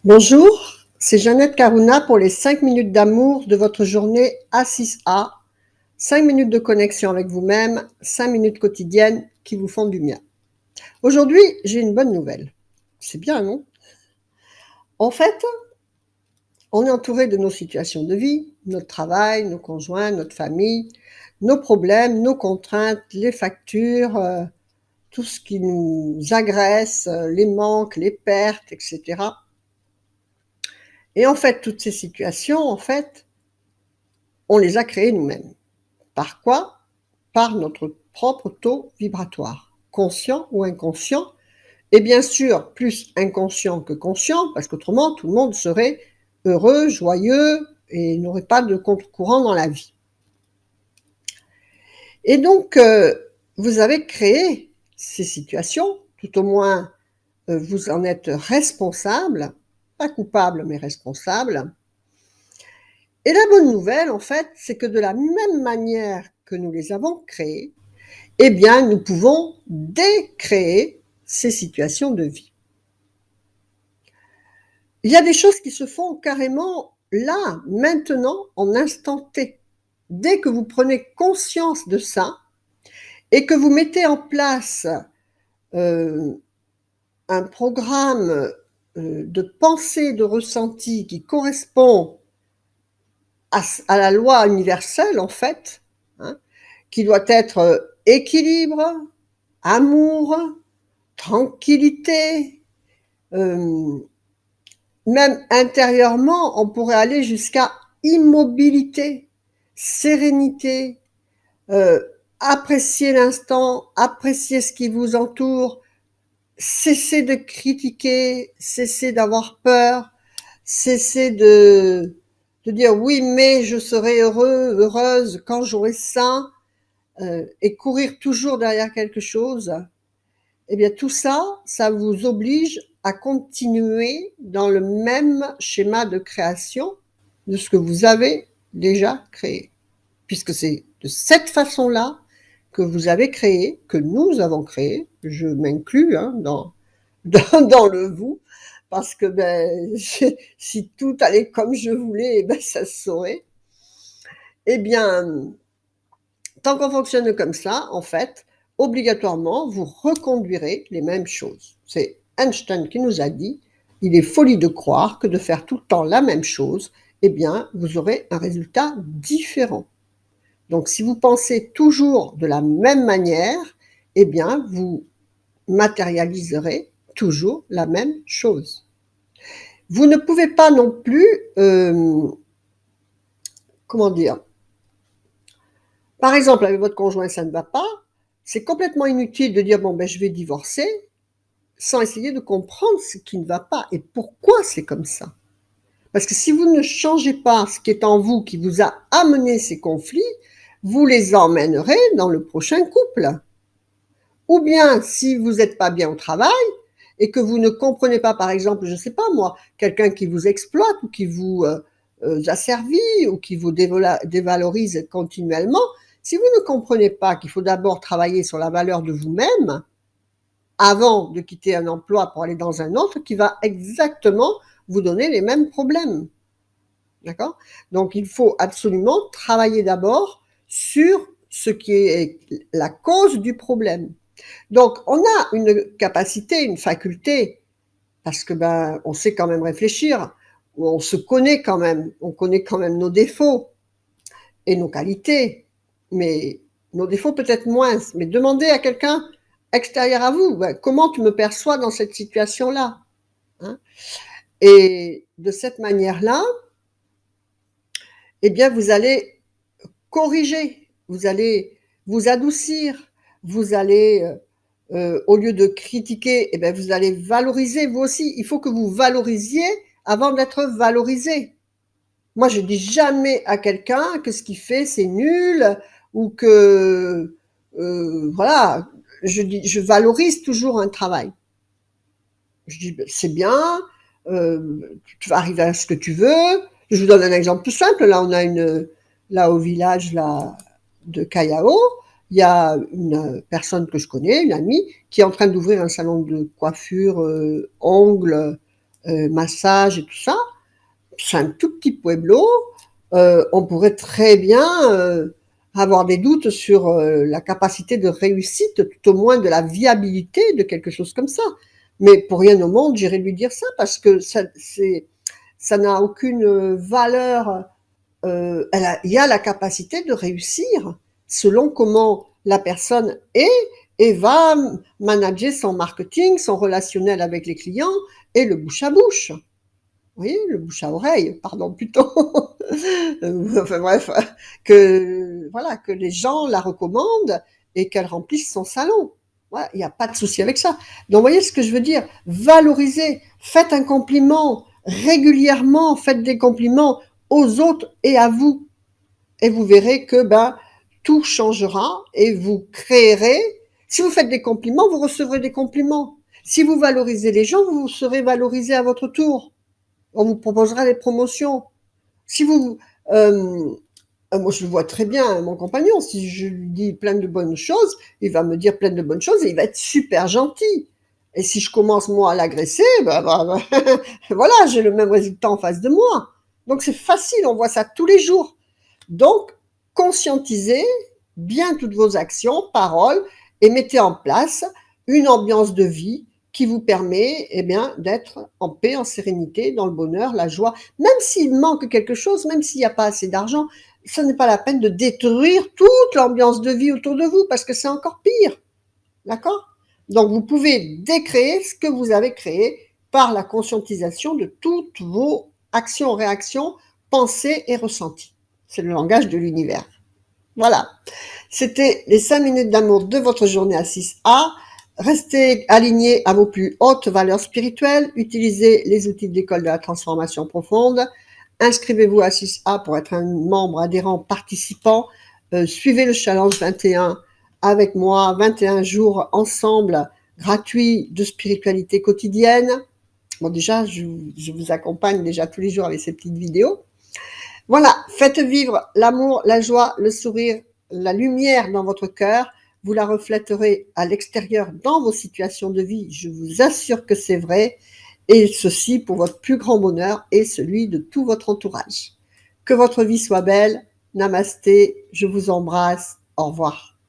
Bonjour, c'est Jeannette Karuna pour les 5 minutes d'amour de votre journée A6A. 5 minutes de connexion avec vous-même, 5 minutes quotidiennes qui vous font du bien. Aujourd'hui, j'ai une bonne nouvelle. C'est bien, non? En fait, on est entouré de nos situations de vie, notre travail, nos conjoints, notre famille, nos problèmes, nos contraintes, les factures, tout ce qui nous agresse, les manques, les pertes, etc. Et en fait, toutes ces situations, on les a créées nous-mêmes. Par quoi? Par notre propre taux vibratoire, conscient ou inconscient, et bien sûr plus inconscient que conscient, parce qu'autrement tout le monde serait heureux, joyeux, et n'aurait pas de contre-courant dans la vie. Et donc, vous avez créé ces situations, tout au moins vous en êtes responsable, pas coupable mais responsable. Et la bonne nouvelle, en fait, c'est que de la même manière que nous les avons créées, eh bien, nous pouvons décréer ces situations de vie. Il y a des choses qui se font carrément là, maintenant, en instant T. Dès que vous prenez conscience de ça et que vous mettez en place un programme de pensée, de ressenti qui correspond à la loi universelle, en fait, hein, qui doit être équilibre, amour, tranquillité, même intérieurement, on pourrait aller jusqu'à immobilité, sérénité, apprécier l'instant, apprécier ce qui vous entoure, cesser de critiquer, cesser d'avoir peur, cesser de dire oui mais je serai heureux, heureuse quand j'aurai ça, et courir toujours derrière quelque chose. Eh bien tout ça, ça vous oblige à continuer dans le même schéma de création de ce que vous avez déjà créé. Puisque c'est de cette façon-là que vous avez créé, que nous avons créé, je m'inclus dans le vous, parce que si tout allait comme je voulais, ça se saurait. Eh bien, tant qu'on fonctionne comme ça, en fait, obligatoirement, vous reconduirez les mêmes choses. C'est Einstein qui nous a dit, il est folie de croire que de faire tout le temps la même chose, eh bien, vous aurez un résultat différent. Donc, si vous pensez toujours de la même manière, eh bien, vous matérialiserez toujours la même chose. Vous ne pouvez pas non plus, comment dire, par exemple, avec votre conjoint, ça ne va pas, c'est complètement inutile de dire, bon, je vais divorcer, sans essayer de comprendre ce qui ne va pas et pourquoi c'est comme ça. Parce que si vous ne changez pas ce qui est en vous, qui vous a amené ces conflits, vous les emmènerez dans le prochain couple. Ou bien, si vous n'êtes pas bien au travail et que vous ne comprenez pas, par exemple, je ne sais pas moi, quelqu'un qui vous exploite ou qui vous asservit ou qui vous dévalorise continuellement, si vous ne comprenez pas qu'il faut d'abord travailler sur la valeur de vous-même avant de quitter un emploi pour aller dans un autre qui va exactement vous donner les mêmes problèmes. D'accord? Donc, il faut absolument travailler d'abord sur ce qui est la cause du problème. Donc, on a une capacité, une faculté, parce que on sait quand même réfléchir, on se connaît quand même, on connaît quand même nos défauts et nos qualités, mais nos défauts peut-être moins. Mais demandez à quelqu'un extérieur à vous, comment tu me perçois dans cette situation-là, hein? Et de cette manière-là, eh bien, vous allez corriger, vous allez vous adoucir, vous allez au lieu de critiquer, eh bien, vous allez valoriser vous aussi. Il faut que vous valorisiez avant d'être valorisé. Moi, je dis jamais à quelqu'un que ce qu'il fait c'est nul ou que voilà. Je valorise toujours un travail. Je dis c'est bien, tu vas arriver à ce que tu veux. Je vous donne un exemple tout simple. Là, on a là au village là de Callao, il y a une personne que je connais, une amie, qui est en train d'ouvrir un salon de coiffure, ongles, massage et tout ça. C'est un tout petit pueblo, on pourrait très bien avoir des doutes sur la capacité de réussite, tout au moins de la viabilité de quelque chose comme ça. Mais pour rien au monde, j'irai lui dire ça parce que ça n'a aucune valeur. Il y a la capacité de réussir selon comment la personne est et va manager son marketing, son relationnel avec les clients et le bouche à bouche. Vous voyez, le bouche à oreille, pardon, plutôt. Enfin bref, voilà, que les gens la recommandent et qu'elle remplisse son salon. Voilà, il n'y a pas de souci avec ça. Donc, vous voyez ce que je veux dire? Valorisez, faites un compliment régulièrement, faites des compliments aux autres et à vous. Et vous verrez que tout changera et vous créerez. Si vous faites des compliments, vous recevrez des compliments. Si vous valorisez les gens, vous serez valorisé à votre tour. On vous proposera des promotions. Si vous, moi je le vois très bien, mon compagnon, si je lui dis plein de bonnes choses, il va me dire plein de bonnes choses et il va être super gentil. Et si je commence moi à l'agresser, voilà, j'ai le même résultat en face de moi. Donc c'est facile, on voit ça tous les jours. Donc conscientisez bien toutes vos actions, paroles et mettez en place une ambiance de vie qui vous permet d'être en paix, en sérénité, dans le bonheur, la joie. Même s'il manque quelque chose, même s'il n'y a pas assez d'argent, ce n'est pas la peine de détruire toute l'ambiance de vie autour de vous parce que c'est encore pire. D'accord? Donc vous pouvez décréer ce que vous avez créé par la conscientisation de toutes vos actions, réactions, pensées et ressentis. C'est le langage de l'univers. Voilà. C'était les 5 minutes d'amour de votre journée à 6A. Restez alignés à vos plus hautes valeurs spirituelles. Utilisez les outils de l'école de la transformation profonde. Inscrivez-vous à 6A pour être un membre adhérent participant. Suivez le challenge 21 avec moi. 21 jours ensemble gratuits de spiritualité quotidienne. Bon, déjà, je vous accompagne déjà tous les jours avec ces petites vidéos. Voilà, faites vivre l'amour, la joie, le sourire, la lumière dans votre cœur. Vous la reflèterez à l'extérieur dans vos situations de vie. Je vous assure que c'est vrai. Et ceci pour votre plus grand bonheur et celui de tout votre entourage. Que votre vie soit belle. Namasté, je vous embrasse. Au revoir.